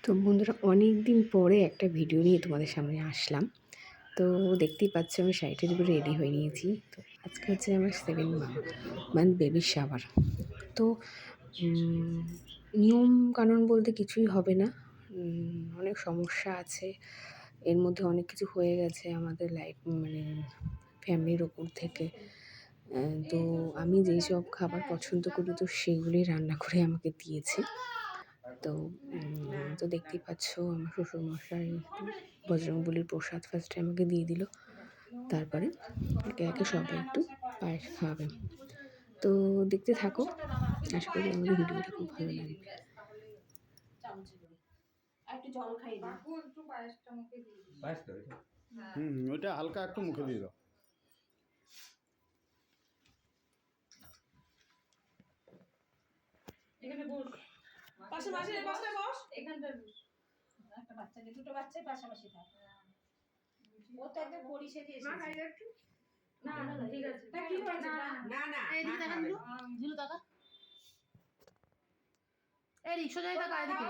তো বন্ধুরা, অনেক দিন পরে একটা ভিডিও নিয়ে তোমাদের সামনে আসলাম। তো দেখতেই পাচ্ছ আমি শাড়িটার উপরে রেডি হয়ে নিয়েছি। তো আজকে হচ্ছে আমার 7 মান্থ বেবির শাওয়ার। তো নিয়ম কানুন বলতে কিছুই হবে না। অনেক সমস্যা আছে, এর মধ্যে অনেক কিছু হয়ে গেছে আমাদের লাইফ, মানে ফ্যামিলির ওপর থেকে। তো আমি যেই সব খাবার পছন্দ করি তো সেগুলোই রান্না করে আমাকে দিয়েছে। তো তো দেখতেই পাচ্ছ আমার শ্বশুরমশাই বজরংবলির প্রসাদ ফার্স্টে আমাকে দিয়ে দিল, তারপরে একে একে সবাই একটু পায়েস খাওয়াবে। তো দেখতে থাকো, আশা করি আমাদের ভিডিওটা খুব ভালো লাগবে। ওইটা হালকা একটু মুখে দিয়ে দাও। এখানে বস, পাশে পাশে পাশে বস, এখানটায় বস। একটা বাচ্চাকে, দুটো বাচ্চাই পাশাপাশি থাকে। ও তো একদম পরিষে দিয়েছে। মা খাইলে একটু? না না ঠিক আছে। তা কি হয়েছে? না না এইদিকে তাকান দিলু, দিলু তাকা। এই রিকশা যাই তাকা এদিকে।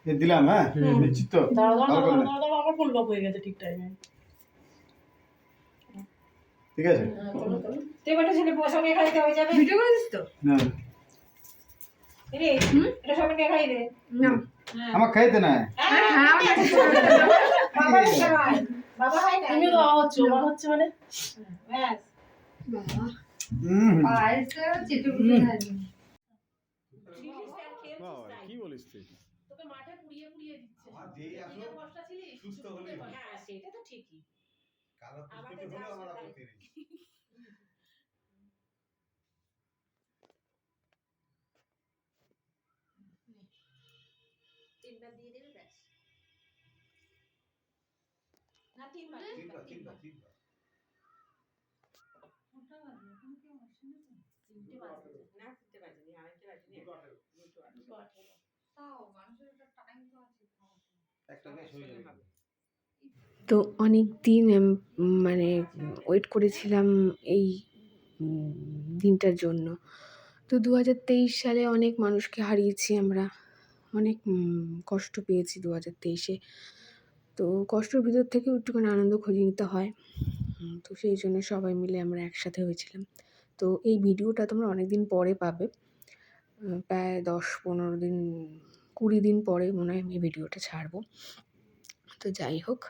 এই দিলাম, হ্যাঁ নিশ্চিত তো। দাঁড়া আমার ফুল লক হয়ে গেছে ঠিক টাইমে। ঠিক আছে, তুই বেটা ছেলে সঙ্গে খাইতে হয়ে যাবে। ভিডিও করেছিস তো? না রে এটা সঙ্গে খাই রে। না আমার খাইতে না। বাবা খায়, বাবা খায় না। তুমি তো হচ্ছে মা হচ্ছে মানে ব্যাস বাবা আইসে চিটুকুটি খাই। কি বলিস তুই? তোকে মাঠে পুড়িয়ে পুড়িয়ে দিচ্ছে। যেই আসো কষ্ট ছিলি সুস্থ হলেই হবে। হ্যাঁ সেটা তো ঠিকই। কালো পুষ্টি হলো আমার আপত্তি নেই। তিনবার দিয়ে দেবে ব্যাস। না তিনবার তিনবার ওটা বাজে এখন কি আসে না তো? তিনটে বাজে না, তিনটে বাজে নি, আড়াইটে বাজে নি, 2:18 তাও মানুষের একটা টাইম তো আছে খাওয়ার। একটা গ্যাস হয়ে যাবে। তো অনেক দিন মানে ওয়েট করেছিলাম এই দিনটার জন্য। তো 2023 সালে অনেক মানুষকে হারিয়েছি আমরা, অনেক কষ্ট পেয়েছি 2023-এ। তো কষ্টের ভিতর থেকেও একটুখানি আনন্দ খুঁজে নিতে হয়। তো সেই জন্য সবাই মিলে আমরা একসাথে হয়েছিলাম। তো এই ভিডিওটা তোমরা অনেক দিন পরে পাবে, প্রায় 10-15 দিন 20 দিন পরে মনে হয় আমি ভিডিওটা ছাড়বো। তো যাই হোক,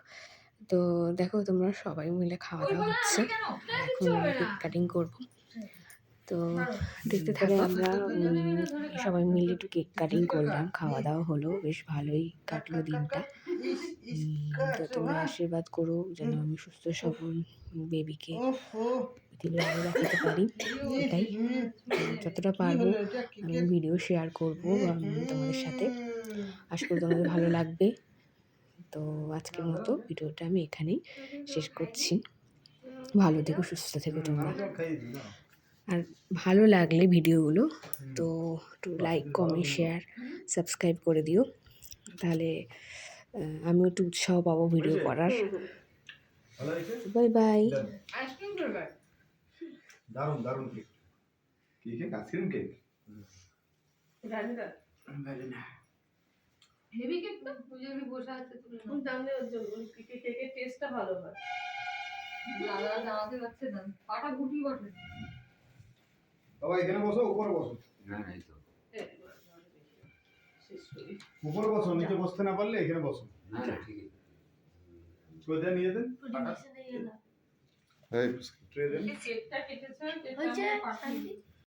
তো দেখো তোমরা সবাই মিলে খাওয়া দাওয়া হচ্ছে, এখন কেক কাটিং করবো। তো দেখতে থাকো, আমরা সবাই মিলে একটু কেক কাটিং করলাম, খাওয়া দাওয়া হলো, বেশ ভালোই কাটলো দিনটা। তো তোমরা আশীর্বাদ করো যেন আমি সুস্থ সবল বেবিকে পৃথিবীর আলো দেখাতে পারি। এটাই যতটা পারবো আমি ভিডিও শেয়ার করবো তোমাদের সাথে, আশা করি তোমাদের ভালো লাগবে। তো আজকের মতো ভিডিওটা আমি এখানেই শেষ করছি। ভালো থেকো, সুস্থ থেকো তোমরা। আর ভালো লাগলে ভিডিওগুলো তো একটু লাইক, কমেন্ট, শেয়ার, সাবস্ক্রাইব করে দিও, তাহলে আমিও একটু উৎসাহ পাবো ভিডিও করার। Bye bye. আইসক্রিম ফ্লেভার দারুণ দারুণ কেক। কি cake? Ice cream cake? Vanilla heavy cake তো ওই যে আমি বসে আছে তুমি জানলে ওর জন্য কেকের টেস্টটা ভালো হয়। দাদা জানাতে পারছে না, পাটা গুটি বসে। বাবা এখানে বসো, উপরে বসো। না না এই তো উপরে বসো, নিচে বসতে না পারলে এখানে বসো। না না ঠিক আছে। সোজা নিয়ে দেন পাটা। এই ট্রে দেন। সেটটা কেটেছে, এটা আমি পাঠিয়ে দিই।